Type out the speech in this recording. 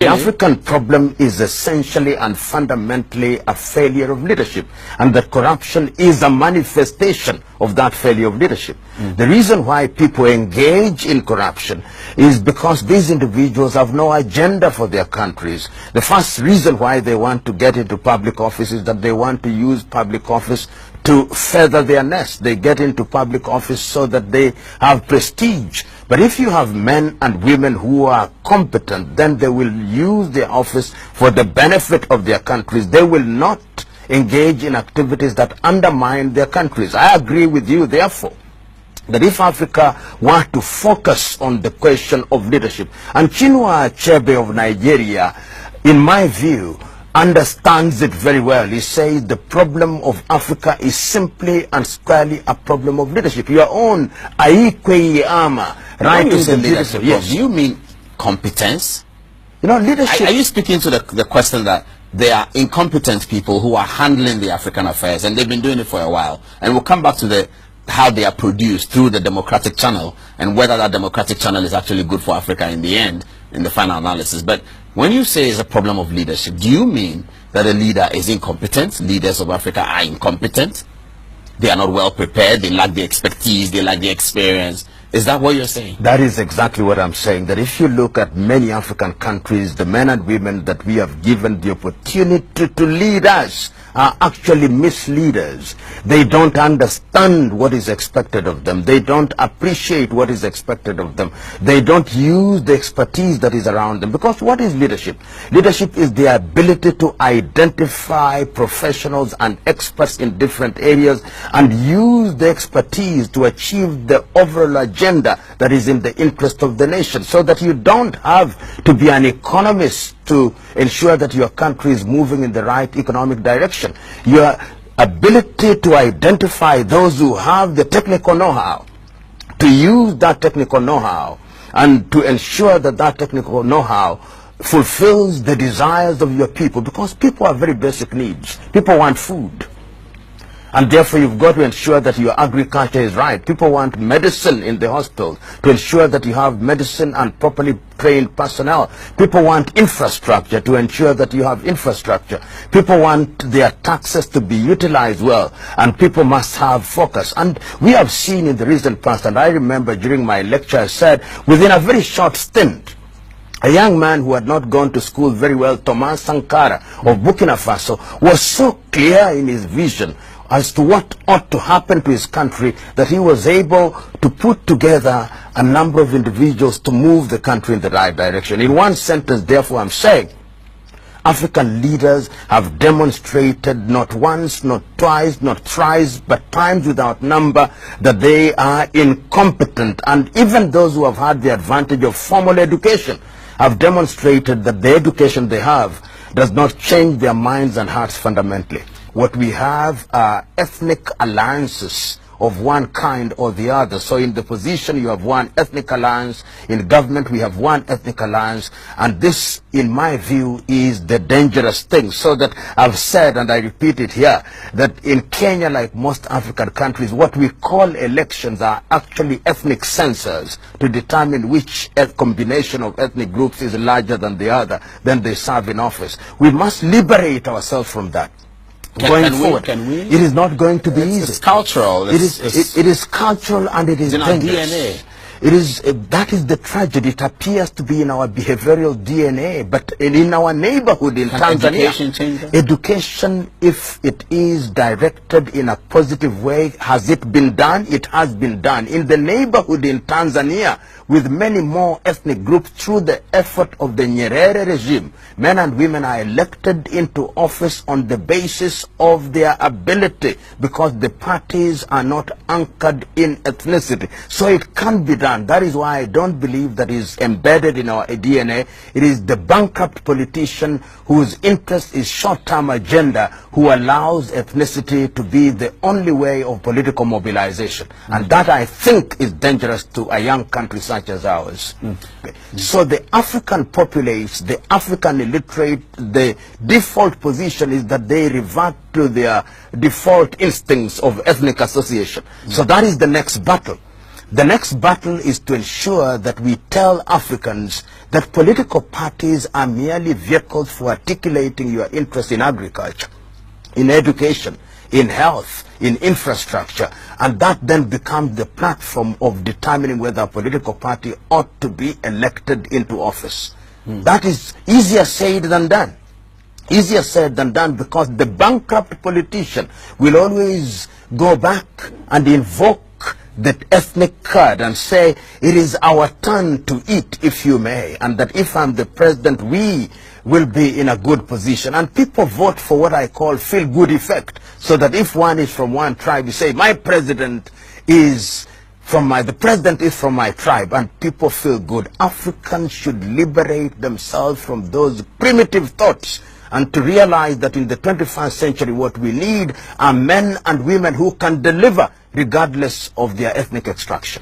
The African problem is essentially and fundamentally a failure of leadership, and that corruption is a manifestation of that failure of leadership. The reason why people engage in corruption is because these individuals have no agenda for their countries. The first reason why they want to get into public office is that they want to use public office to feather their nest. They get into public office so that they have prestige. But if you have men and women who are competent, then they will use their office for the benefit of their countries. They will not engage in activities that undermine their countries. I agree with you, therefore, that if Africa were to focus on the question of leadership, and Chinua Achebe of Nigeria, in my view, understands it very well. He says the problem of Africa is simply and squarely a problem of leadership. Your own Aikwe Ama, right? When you say leadership, yes. Do you mean competence? You know, leadership. Are you speaking to the question that there are incompetent people who are handling the African affairs, and they've been doing it for a while? And we'll come back to how they are produced through the democratic channel, and whether that democratic channel is actually good for Africa in the end, in the final analysis. But when you say it's a problem of leadership, do you mean that a leader is incompetent? Leaders of Africa are incompetent? They are not well prepared, they lack the expertise, they lack the experience. Is that what you're saying? That is exactly what I'm saying. That if you look at many African countries, the men and women that we have given the opportunity to lead us are actually misleaders. They don't understand what is expected of them. They don't appreciate what is expected of them. They don't use the expertise that is around them. Because what is leadership? Leadership is the ability to identify professionals and experts in different areas and use the expertise to achieve the overall agenda that is in the interest of the nation, so that you don't have to be an economist to ensure that your country is moving in the right economic direction. Your ability to identify those who have the technical know-how, to use that technical know-how, and to ensure that that technical know-how fulfills the desires of your people, because people have very basic needs. People want food, and therefore you've got to ensure that your agriculture is right. People want medicine in the hospital, to ensure that you have medicine and properly trained personnel. People want infrastructure, to ensure that you have infrastructure. People want their taxes to be utilized well, and people must have focus. And we have seen in the recent past, and I remember during my lecture I said, within a very short stint, a young man who had not gone to school very well, Thomas Sankara of Burkina Faso, was so clear in his vision as to what ought to happen to his country that he was able to put together a number of individuals to move the country in the right direction. In one sentence, therefore, I'm saying African leaders have demonstrated not once, not twice, not thrice, but times without number that they are incompetent. And even those who have had the advantage of formal education have demonstrated that the education they have does not change their minds and hearts fundamentally. What we have are ethnic alliances of one kind or the other. So in the position you have one ethnic alliance, in government we have one ethnic alliance, and this, in my view, is the dangerous thing. So that I've said, and I repeat it here, that in Kenya, like most African countries, what we call elections are actually ethnic census to determine which combination of ethnic groups is larger than the other, then they serve in office. We must liberate ourselves from that. Going forward, it is not going to be easy. It's cultural. It is cultural, and it is in our DNA. It is that is the tragedy. It appears to be in our behavioral DNA, but in our neighborhood in Tanzania, education, if it is directed in a positive way, has it been done? It has been done in the neighborhood in Tanzania, with many more ethnic groups. Through the effort of the Nyerere regime, men and women are elected into office on the basis of their ability, because the parties are not anchored in ethnicity. So it can be done. That is why I don't believe that is embedded in our DNA. It is the bankrupt politician whose interest is short-term agenda, who allows ethnicity to be the only way of political mobilization. And that, I think, is dangerous to a young country such as ours. So the African populace, the African illiterate, the default position is that they revert to their default instincts of ethnic association. So that is the next battle. The next battle is to ensure that we tell Africans that political parties are merely vehicles for articulating your interest in agriculture, in education, in health, in infrastructure, and that then becomes the platform of determining whether a political party ought to be elected into office. That is easier said than done. Easier said than done, because the bankrupt politician will always go back and invoke the ethnic card and say, it is our turn to eat, if you may, and that if I'm the president, we will be in a good position. And people vote for what I call feel-good effect, so that if one is from one tribe, you say, my president is from the president is from my tribe, and people feel good. Africans should liberate themselves from those primitive thoughts and to realize that in the 21st century what we need are men and women who can deliver regardless of their ethnic extraction.